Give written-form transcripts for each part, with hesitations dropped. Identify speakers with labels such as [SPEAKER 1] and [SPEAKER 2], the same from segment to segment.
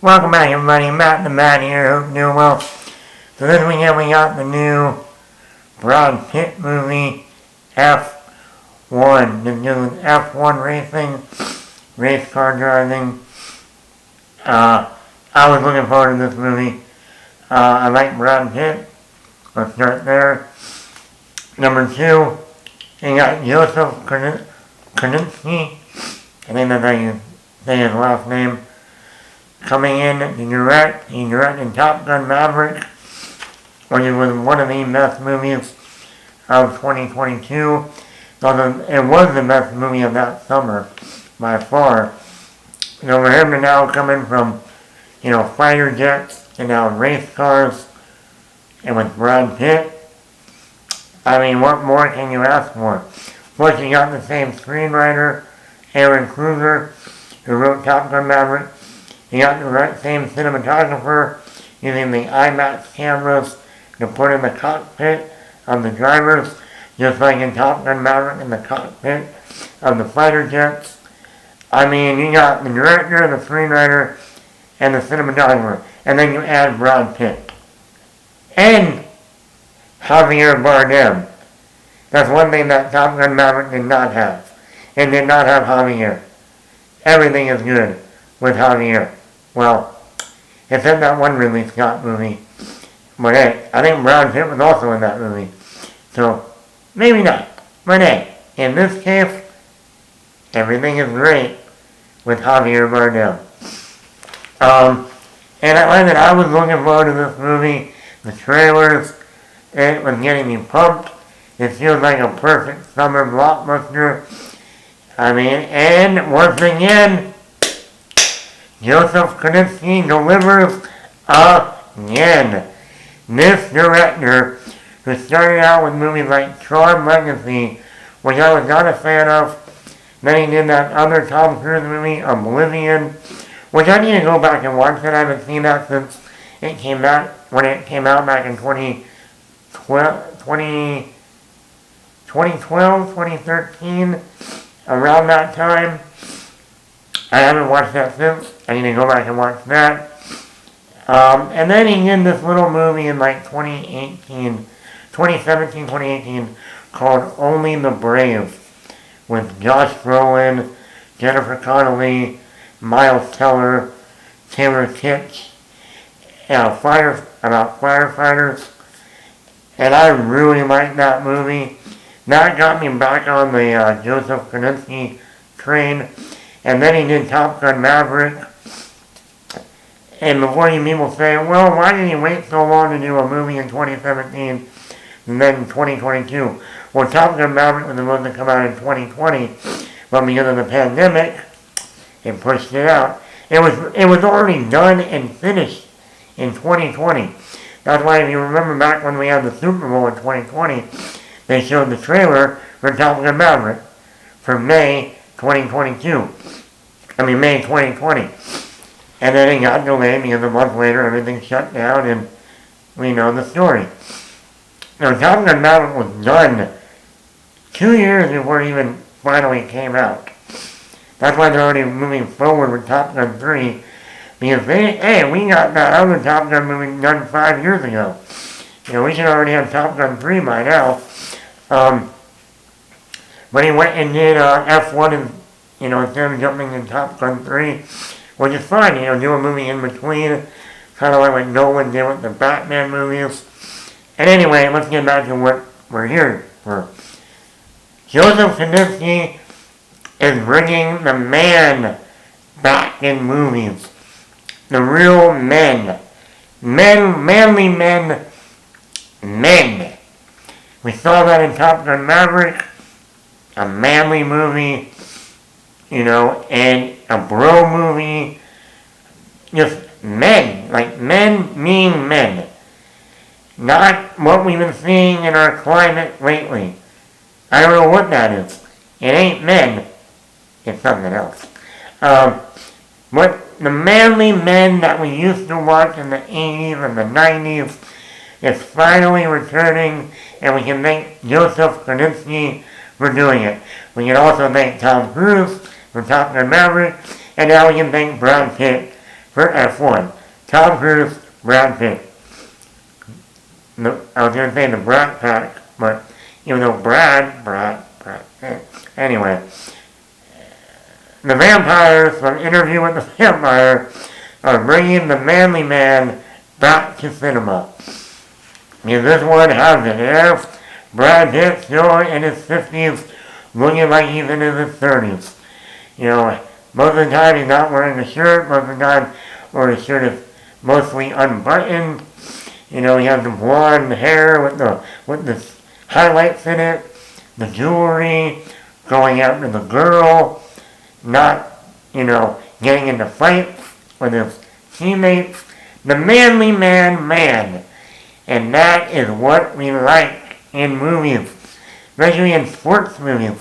[SPEAKER 1] Welcome back, everybody. Matt the Man here. Hope you're doing well. So this weekend we got the new Brad Pitt movie, F1. The new F1 racing, race car driving. I was looking forward to this movie. I like Brad Pitt. Let's start there. Number 2, you got Joseph Koninski. I think that's how you say his last name. Coming in to direct. He directed Top Gun Maverick, which was one of the best movies of 2022. It was the best movie of that summer, by far. So for him to now come in from, fighter jets and now race cars, and with Brad Pitt, I mean, what more can you ask for? Plus, you got the same screenwriter, Aaron Kruger, who wrote Top Gun Maverick. You got the same cinematographer using the IMAX cameras to put in the cockpit of the drivers, just like in Top Gun Maverick in the cockpit of the fighter jets. I mean, you got the director, the screenwriter, and the cinematographer. And then you add Brad Pitt. And Javier Bardem. That's one thing that Top Gun Maverick did not have. It did not have Javier. Everything is good with Javier. Well, except that one Ridley Scott movie. But hey, I think Brad Pitt was also in that movie. So, maybe not. But hey, in this case, everything is great with Javier Bardem. And I was looking forward to this movie. The trailers, it was getting me pumped. It feels like a perfect summer blockbuster. I mean, and once again, Joseph Koninski delivers again. This director, who started out with movies like Tron Legacy, which I was not a fan of, then he did that other Tom Cruise movie, Oblivion, which I need to go back and watch it. I haven't seen that since it came out, when it came out back in 2013, around that time. I haven't watched that since. I need to go back and watch that. And then he did this little movie in like 2017, 2018, called Only the Brave, with Josh Brolin, Jennifer Connelly, Miles Teller, Taylor Kitsch, about firefighters. And I really liked that movie. That got me back on the Joseph Koninski train. And then he did Top Gun Maverick. And before you people say, well, why did he wait so long to do a movie in 2017 and then in 2022? Well, Top Gun Maverick was supposed to come out in 2020, but because of the pandemic, it pushed it out. It was already done and finished in 2020. That's why if you remember back when we had the Super Bowl in 2020, they showed the trailer for Top Gun Maverick for May 2022. May 2020. And then it got delayed because a month later everything shut down and we know the story. Now Top Gun Maverick was done 2 years before it even finally came out. That's why they're already moving forward with Top Gun 3. Because we got that other Top Gun movie done 5 years ago. We should already have Top Gun 3 by now. But he went and did F1 and, instead of jumping to Top Gun 3, which is fine, do a movie in between, kind of like what Nolan did with the Batman movies. And anyway, let's get back to what we're here for. Joseph Koninski is bringing the man back in movies. The real men. Manly men. We saw that in Top Gun Maverick, a manly movie, and a bro movie. Just men, like men being men. Not what we've been seeing in our climate lately. I don't know what that is. It ain't men. It's something else. But the manly men that we used to watch in the 80s and the 90s is finally returning, and we can thank Joseph Koninski for doing it. We can also thank Tom Cruise for Top Gun Maverick, and now we can thank Brad Pitt for F1. Tom Cruise, Brad Pitt. No, I was going to say the Brat Pack, but even though Brad Pitt. Anyway, the vampires from Interview with the Vampire are bringing the manly man back to cinema. Because this one has it, yeah? Brad Pitt still in his 50s, looking like he's in his 30s. You know, most of the time he's not wearing a shirt, most of the time, or his shirt is mostly unbuttoned. You know, he has the blonde hair with the highlights in it, the jewelry, going after the girl, not, you know, getting into fights with his teammates. The manly man. And that is what we like in movies, especially in sports movies.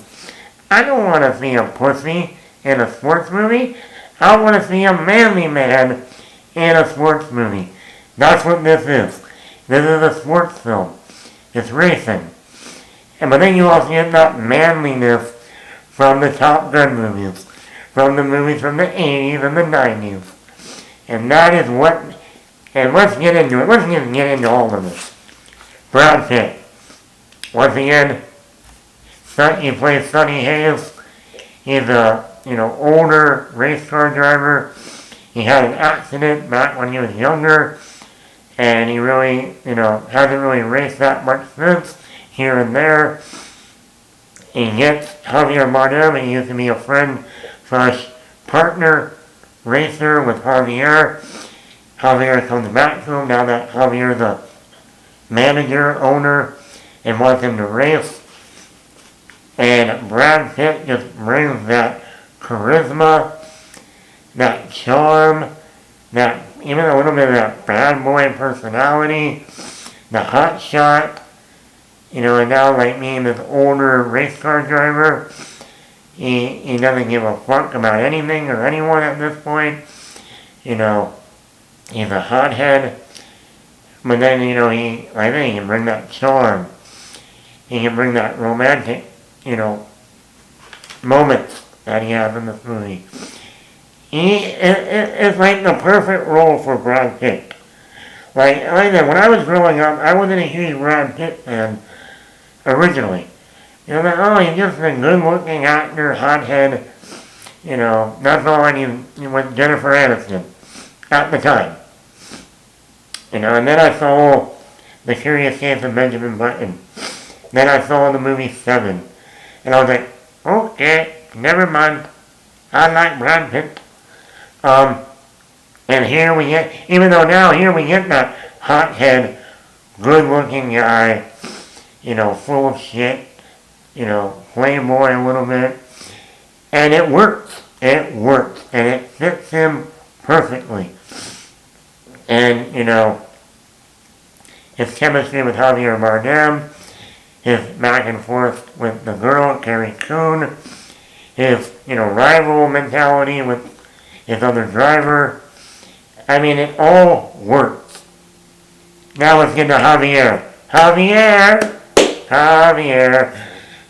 [SPEAKER 1] I don't want to see a pussy in a sports movie. I want to see a manly man in a sports movie. That's what this is. This is a sports film. It's racing. But then you also get that manliness from the Top Gun movies, from the movies from the 80s and the 90s. And that is what, and let's get into it. Let's just get into all of this. Brad Pitt. Once again, he plays Sonny Hayes. He's a, older race car driver. He had an accident back when he was younger, and he really, hasn't really raced that much since, here and there. He gets Javier Bardem. He used to be a friend / partner racer with Javier. Javier comes back to him now that Javier's a manager, owner, and wants him to race. And Brad Pitt just brings that charisma, that charm, that even a little bit of that bad boy personality, the hot shot, and now like me, this older race car driver, he doesn't give a fuck about anything or anyone at this point. He's a hothead, but then, he can bring that charm. He can bring that romantic, moments that he has in this movie. It's like the perfect role for Brad Pitt. Like I said, when I was growing up, I wasn't a huge Brad Pitt fan originally. He's just a good-looking actor, hothead. That's all I need with Jennifer Aniston at the time. And then I saw The Curious Case of Benjamin Button. Then I saw the movie Seven. And I was like, okay, never mind. I like Brad Pitt. And here we get, even though now here we get that hothead, good-looking guy, full of shit, playboy a little bit. And it works. It works. And it fits him perfectly. And, his chemistry with Javier Bardem, his back and forth with the girl, Carrie Coon, his, rival mentality with his other driver. I mean, it all works. Now let's get to Javier.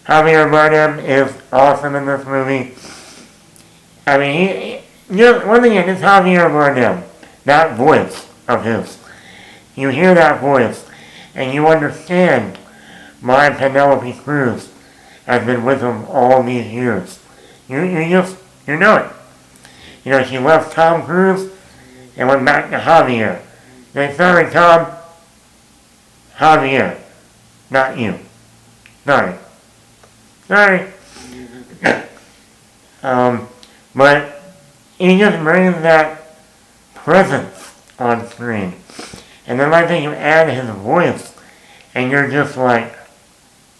[SPEAKER 1] Javier Bardem is awesome in this movie. I mean, one thing is Javier Bardem, that voice of his. You hear that voice, and you understand why Penelope Cruz has been with him all these years. You know it. She left Tom Cruise and went back to Javier. They sorry, Tom. Javier, not you. Sorry. But he just brings that presence on screen. And then like you add his voice, and you're just like,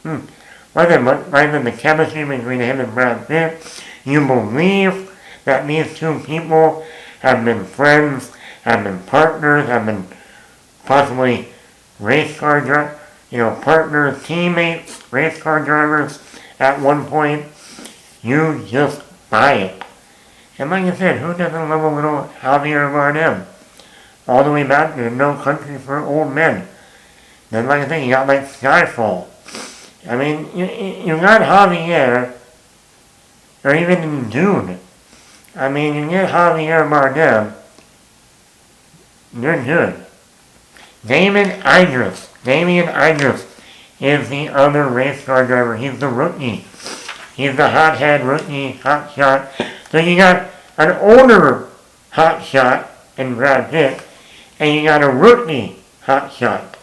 [SPEAKER 1] like the chemistry between him and Brad Pitt, you believe that these two people have been friends, have been partners, have been possibly race car partners, teammates, race car drivers at one point. You just buy it. And like I said, who doesn't love a little Javier Bardem? All the way back to No Country for Old Men. Then like I said, you got like Skyfall. I mean, you got Javier, or even in Dune. I mean, you get Javier Bardem, You're good. Damien Idris is the other race car driver. He's the rookie. He's the hothead rookie, hotshot. So you got an older hotshot in Brad Pitt, and you got a rookie hotshot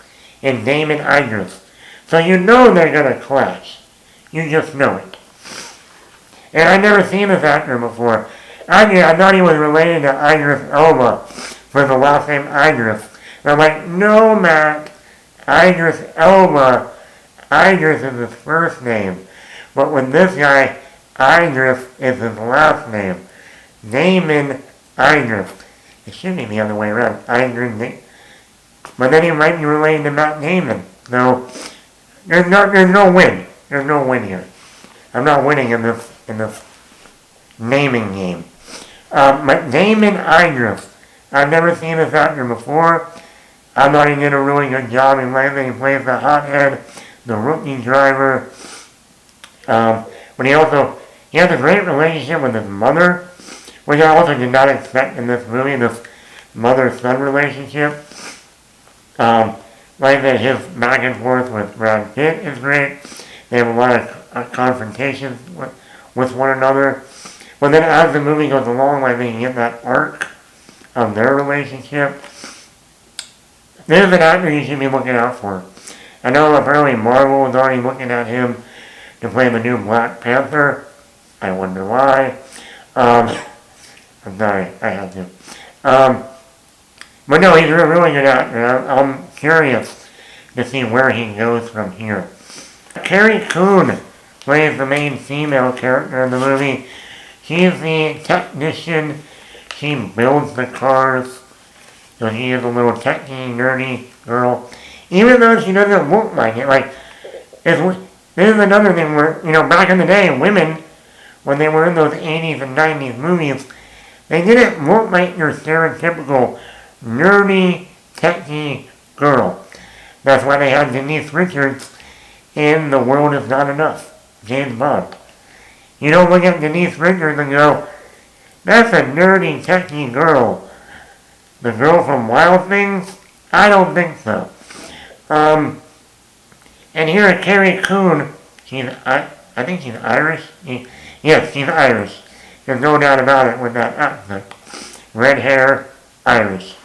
[SPEAKER 1] in Damien Idris. So you know they're going to clash. You just know it. And I've never seen this actor before. I thought he was related to Idris Elba for the last name Idris. And I'm like, no, Matt. Idris Elba. Idris is his first name. But with this guy, Idris is his last name. Damien Idris. It should be the other way around. Idris. But then he might be related to Matt Damon. So there's no win. There's no win here. I'm not winning in this naming game. But Damien Idris, I've never seen this actor before. I thought he did a really good job in life. He plays the hothead, the rookie driver. But he has a great relationship with his mother, which I also did not expect in this movie, this mother-son relationship. Like that, his back and forth with Brad Pitt is great. They have a lot of confrontations with one another. But then as the movie goes along, like they get that arc of their relationship. This is an actor you should be looking out for. I know apparently Marvel is already looking at him to play the new Black Panther. I wonder why. I'm sorry, I had to. But no, he's a really good actor. I'm curious to see where he goes from here. Carrie Coon plays the main female character in the movie. She's the technician. She builds the cars. So she is a little techie, nerdy girl. Even though she doesn't look like it. Like, this is another thing where, back in the day, women, when they were in those 80s and 90s movies, they didn't look like your stereotypical nerdy, techie girl. That's why they had Denise Richards in The World Is Not Enough, James Bond. You don't look at Denise Richards and go, that's a nerdy, techie girl. The girl from Wild Things? I don't think so. And here at Carrie Coon, I think she's Irish. Yes, she's Irish. There's no doubt about it with that accent. Red hair, Irish.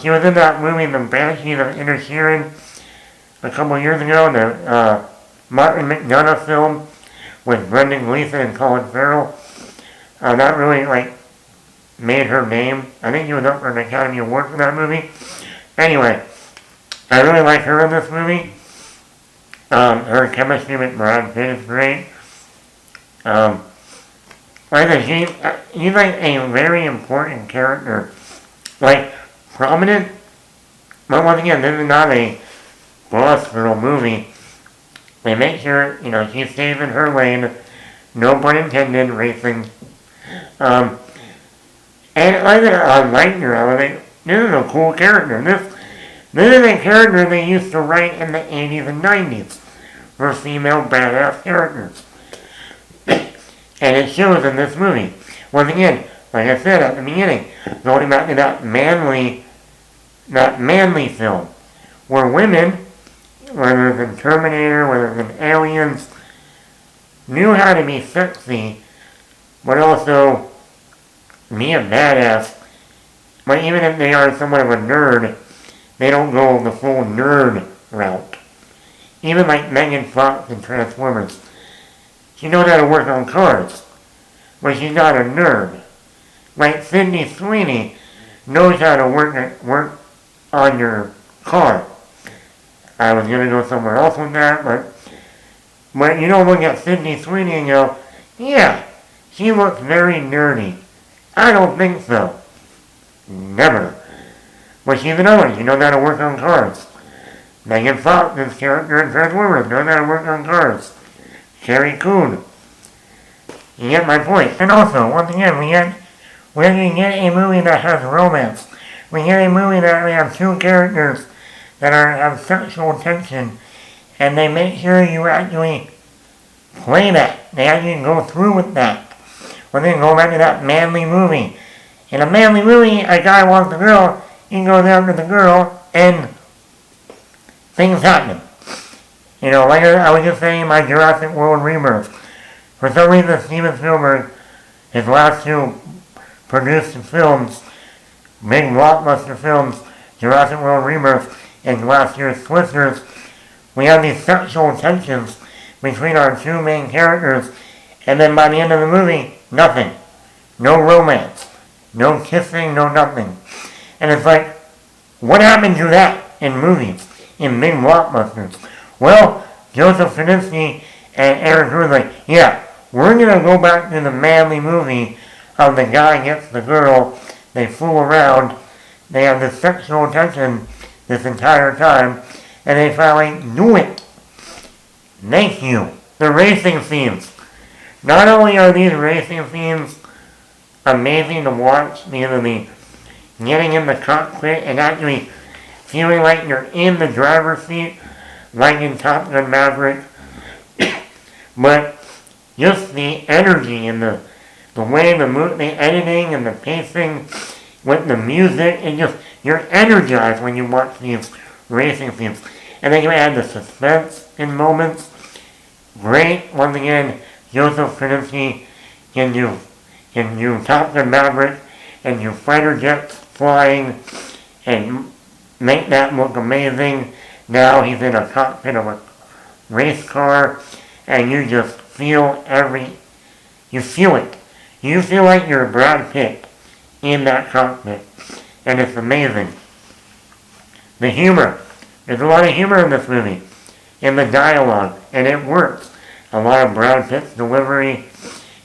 [SPEAKER 1] She was in that movie, The Banshees of Inisherin, a couple years ago, the Martin McDonagh film with Brendan Gleeson and Colin Farrell. That really, made her name. I think she was up for an Academy Award for that movie. Anyway, I really like her in this movie. Her chemistry with Brad Pitt is great. Like I said, she's a very important character. Prominent. But once again, this is not a boss girl movie. They make sure, she's staying in her lane. No pun intended, racing. And I like her. This is a cool character. This is a character they used to write in the 80s and 90s for female badass characters. And it shows in this movie. Once again, like I said at the beginning, going back to that manly film, where women, whether it's in Terminator, whether it's in Aliens, knew how to be sexy, but also be a badass. But even if they are somewhat of a nerd, they don't go the full nerd route. Even like Megan Fox in Transformers. She knows how to work on cars, but she's not a nerd. Like Sydney Sweeney knows how to work on your car. I was going to go somewhere else with that, but you don't look at Sydney Sweeney and go, yeah, she looks very nerdy. I don't think so. Never. But she's another one. She knows how to work on cars. Megan Fox's character in Transformers knows how to work on cars. Carrie Coon. You get my point. And also, once again, we get a movie that has romance. We get a movie that we have two characters that have sexual tension, and they make sure you actually play that. They actually go through with that. When they go back to that manly movie. In a manly movie, a guy wants a girl, he goes after the girl, and things happen. Like I was just saying, my Jurassic World Rebirth. For some reason, Steven Spielberg, his last two produced films, big blockbuster films, Jurassic World Rebirth and last year's Twisters, we have these sexual tensions between our two main characters, and then by the end of the movie, nothing. No romance. No kissing, no nothing. And it's like, what happened to that in movies, in big blockbusters? Well, Joseph Koninski and Aaron Cruz like, yeah, we're going to go back to the manly movie of the guy gets the girl, they fool around, they have this sexual tension this entire time, and they finally do it. Thank you. The racing scenes. Not only are these racing scenes amazing to watch, because of the getting in the cockpit and actually feeling like you're in the driver's seat, like in Top Gun Maverick, but just the energy and the way the editing and the pacing with the music, and just you're energized when you watch these racing scenes. And then you add the suspense in moments. Great, once again, Joseph Koninski can do Top Gun Maverick and do fighter jets flying and make that look amazing. Now he's in a cockpit of a race car, and you just feel you feel it. You feel like you're Brad Pitt in that cockpit, and it's amazing. The humor. There's a lot of humor in this movie, in the dialogue, and it works. A lot of Brad Pitt's delivery,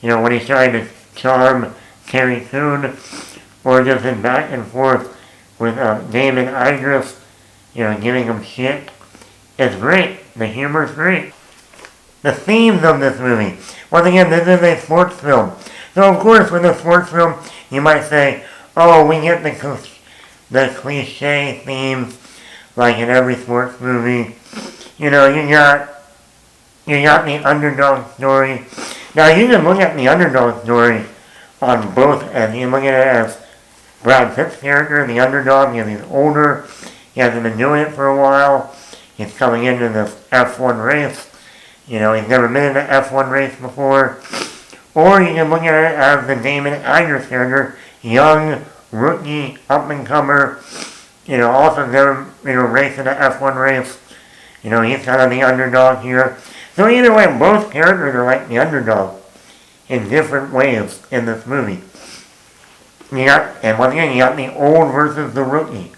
[SPEAKER 1] when he's trying to charm Carrie Coon, or just in back and forth with Damon Idris, giving him shit. It's great. The humor's great. The themes of this movie. Once again, this is a sports film. So of course, with a sports film, you might say, oh, we get the cliche themes, like in every sports movie. You got the underdog story. Now you can look at the underdog story on both ends. You can look at it as Brad Pitt's character, the underdog, he's older, he hasn't been doing it for a while, he's coming into this F1 race, he's never been in an F1 race before. Or you can look at it as the Damon Idris character, young, rookie, up-and-comer, also never, raced in an F1 race. He's kind of the underdog here. So either way, both characters are like the underdog in different ways in this movie. And once again, you got the old versus the rookie.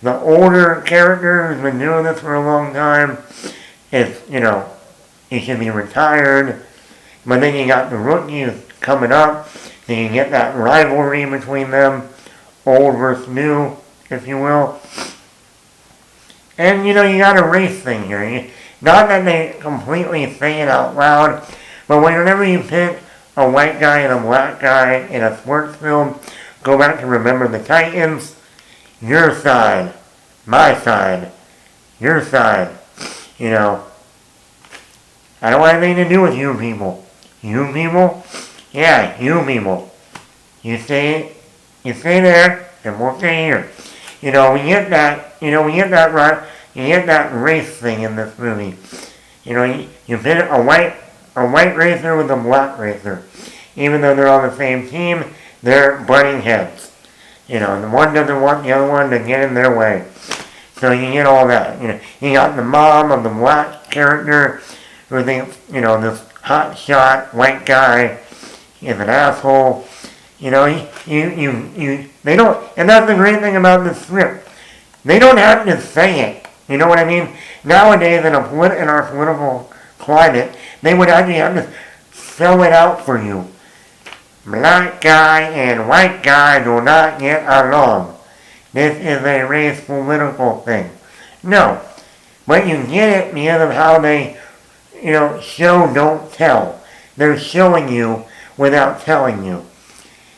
[SPEAKER 1] The older character who's been doing this for a long time is, he should be retired. But then you got the rookie who's coming up, so you get that rivalry between them, old versus new, if you will. And, you got a race thing here. Not that they completely say it out loud, but whenever you pit a white guy and a black guy in a sports film, go back to Remember the Titans, your side, my side, your side. I don't want anything to do with you people. You people? Yeah, you people. You stay there, and we'll stay here. We get that race thing in this movie. You pit a white racer with a black racer. Even though they're on the same team, they're butting heads. The one doesn't want the other one to get in their way. So you get all that. You got the mom of the black character who thinks, this hot shot white guy is an asshole. They don't, and that's the great thing about the script. They don't have to say it. You know what I mean? Nowadays, in our political climate, they would actually have to spell it out for you. Black guy and white guy do not get along. This is a race political thing. No. But you get it because of how they, show, don't tell. They're showing you without telling you.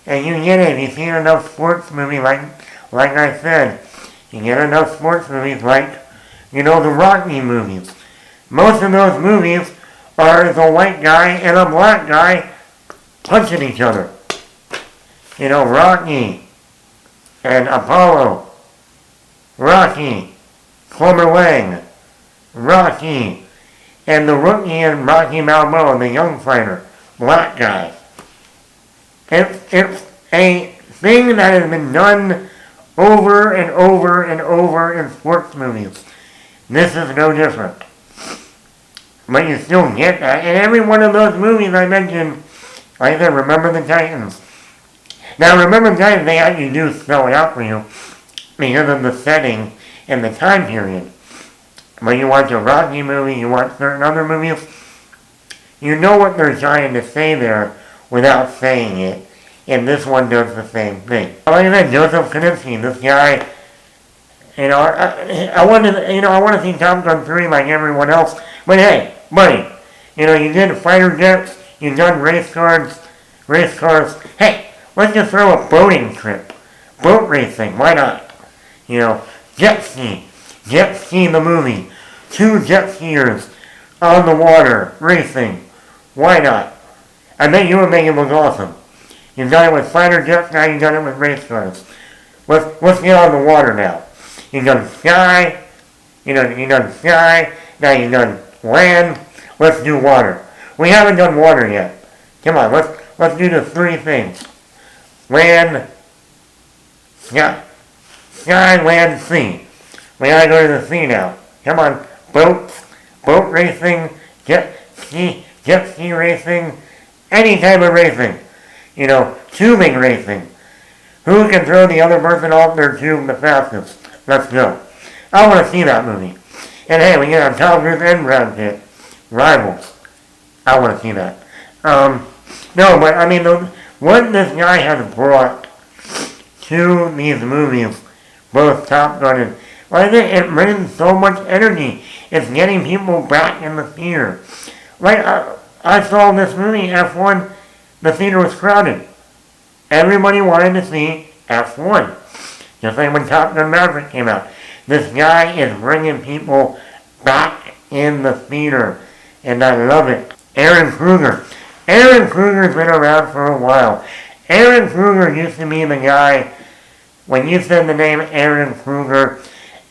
[SPEAKER 1] And you get it if you see enough sports movies like I said. You get enough sports movies like, the Rocky movies. Most of those movies are the white guy and a black guy punching each other. Rocky and Apollo Rocky, Clubber Lang, Rocky, and the rookie in Rocky Balboa, the young fighter, black guy. It's a thing that has been done over and over and over in sports movies. This is no different. But you still get that. In every one of those movies I mentioned, like I said, Remember the Titans. Now, Remember the Titans, they actually do spell it out for you because of the setting and the time period. When you watch a Rocky movie, you watch certain other movies, you know what they're trying to say there without saying it. And this one does the same thing. Like I said, Joseph Koninski, this guy, I want to see Top Gun 3 like everyone else. But hey, buddy, you did fighter jets, you've done race cars. Hey, let's just throw a boating trip. Boat racing, why not? Jet ski the movie. 2 jet skiers on the water, racing. Why not? I bet you would make it look awesome. You've done it with fighter jets, now you've done it with race cars. Let's get on the water now. You've done sky, you've done sky, now you've done land, let's do water. We haven't done water yet. Come on, let's do the 3 things. Land, sky, land, sea. We gotta go to the sea now. Come on, boat racing, jet ski racing, any type of racing. Tubing racing. Who can throw the other person off their tube the fastest? Let's go. I want to see that movie. And hey, we get on Tom Cruise and Brad Pitt. Rivals. I want to see that. No, but I mean, what this guy has brought to these movies, both Top Gun and, I think it brings so much energy. It's getting people back in the theater. Like, I saw this movie, F1, the theater was crowded. Everybody wanted to see F1. Just like when Top Gun Maverick came out. This guy is bringing people back in the theater. And I love it. Aaron Kruger. Aaron Kruger's been around for a while. Aaron Kruger used to be the guy, when you said the name Aaron Kruger,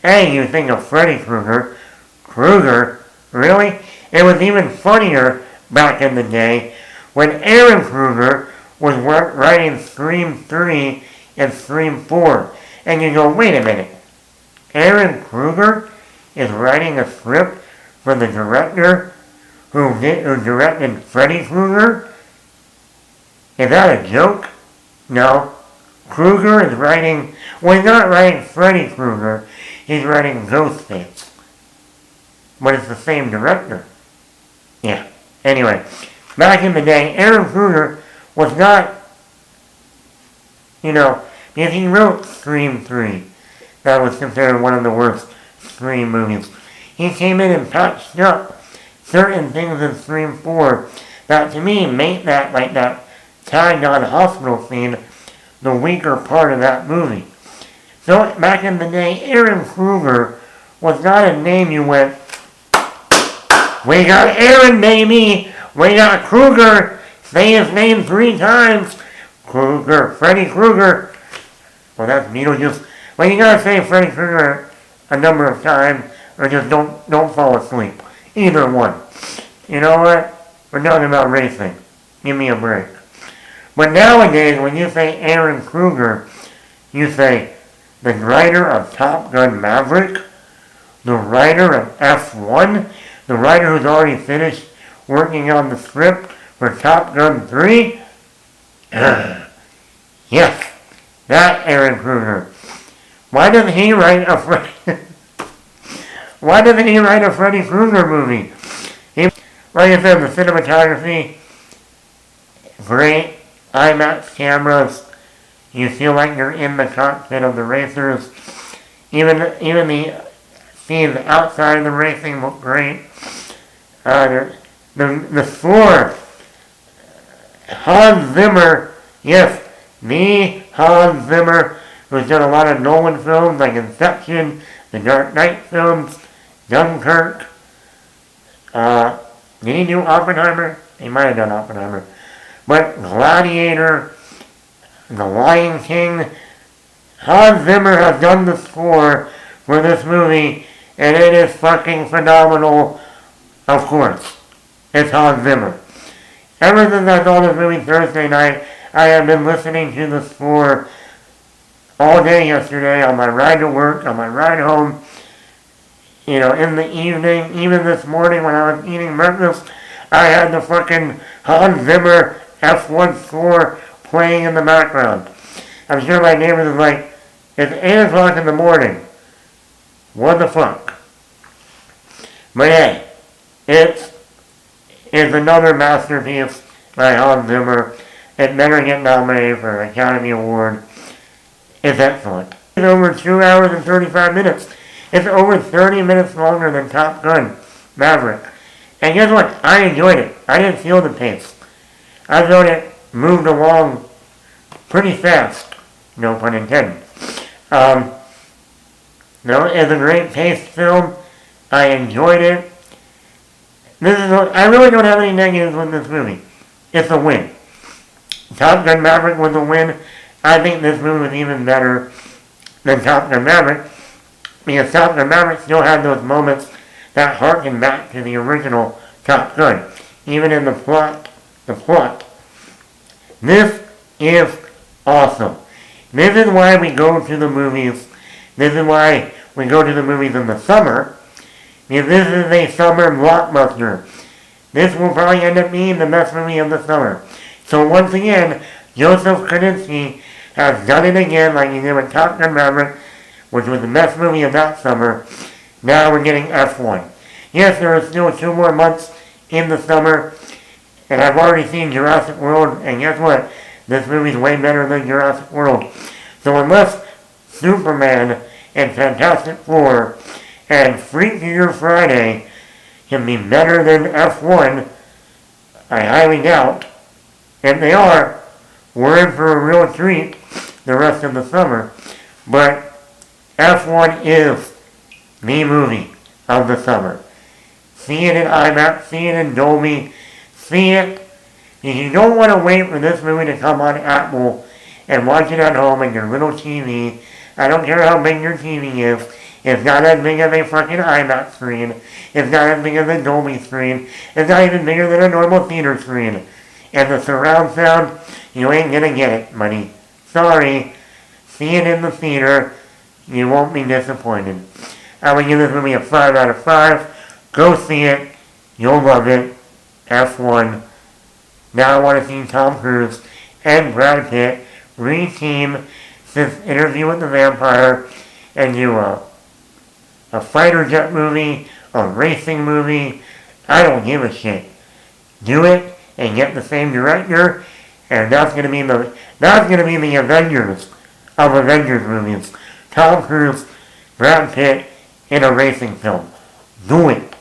[SPEAKER 1] hey, you think of Freddy Krueger. Kruger? Really? It was even funnier back in the day when Aaron Kruger was writing Scream 3 and Scream 4. And you go, wait a minute. Aaron Kruger is writing a script for the director who directed Freddy Krueger? Is that a joke? No. Kruger is writing, well, he's not writing Freddy Krueger, he's writing Ghostface. But it's the same director. Yeah. Anyway, back in the day, Aaron Kruger was not, because he wrote Scream 3. That was considered one of the worst Scream movies. He came in and patched up certain things in Scream 4 that to me made that, like that tied-on hospital scene, the weaker part of that movie. So back in the day, Aaron Kruger was not a name you went, we got Aaron, baby! We got Kruger! Say his name 3 times! Kruger, Freddy Krueger. Well, that's Beetlejuice. Well, you gotta say Freddy Krueger a number of times, or just don't fall asleep. Either one. You know what? We're talking about racing. Give me a break. But nowadays, when you say Aaron Kruger, you say the writer of Top Gun Maverick, the writer of F1, the writer who's already finished working on the script for Top Gun 3. Yes, that Aaron Kruger. Why doesn't he write a Freddy Krueger movie? Like I said, the cinematography, great. IMAX cameras. You feel like you're in the cockpit of the racers. Even the scenes outside of the racing look great. The score. Hans Zimmer. Yes, the Hans Zimmer, who's done a lot of Nolan films like Inception, the Dark Knight films, Dunkirk. Did he do Oppenheimer? He might have done Oppenheimer. But Gladiator, The Lion King, Hans Zimmer has done the score for this movie, and it is fucking phenomenal, of course. It's Hans Zimmer. Ever since I saw this movie Thursday night, I have been listening to the score all day yesterday, on my ride to work, on my ride home, in the evening, even this morning when I was eating breakfast, I had the fucking Hans Zimmer F1 score playing in the background. I'm sure my neighbors is like, it's 8 o'clock in the morning. What the fuck? But hey, it's another masterpiece by Hans Zimmer. It better get nominated for an Academy Award. It's excellent. It's over 2 hours and 35 minutes. It's over 30 minutes longer than Top Gun Maverick. And guess what? I enjoyed it. I didn't feel the pace. I thought it moved along pretty fast. No pun intended. It's a great paced film. I enjoyed it. I really don't have any negatives with this movie. It's a win. Top Gun Maverick was a win. I think this movie was even better than Top Gun Maverick, because Top Gun Maverick still had those moments that harken back to the original Top Gun, even in the plot. This is awesome. This is why we go to the movies. This is why we go to the movies in the summer, because this is a summer blockbuster. This will probably end up being the best movie of the summer. So once again, Joseph Koninski has done it again, like he did with Top Gun Maverick, which was the best movie of that summer. Now we're getting F1. Yes, there are still 2 more months in the summer, and I've already seen Jurassic World, and guess what? This movie's way better than Jurassic World. So unless Superman and Fantastic Four and Freakier Friday can be better than F1, I highly doubt. If they are, we're in for a real treat the rest of the summer. But F1 is the movie of the summer. See it in IMAX, see it in Dolby, see it. If you don't want to wait for this movie to come on Apple and watch it at home on your little TV, I don't care how big your TV is, it's not as big as a fucking IMAX screen, it's not as big as a Dolby screen, it's not even bigger than a normal theater screen. And the surround sound, you ain't gonna get it, buddy. Sorry. See it in the theater. You won't be disappointed. I would give this movie a 5 out of 5. Go see it. You'll love it. F1. Now I want to see Tom Cruise and Brad Pitt re-team this Interview with the Vampire and do a fighter jet movie, a racing movie. I don't give a shit. Do it. And get the same director, and that's gonna be the Avengers of Avengers movies. Tom Cruise, Brad Pitt in a racing film. Do it.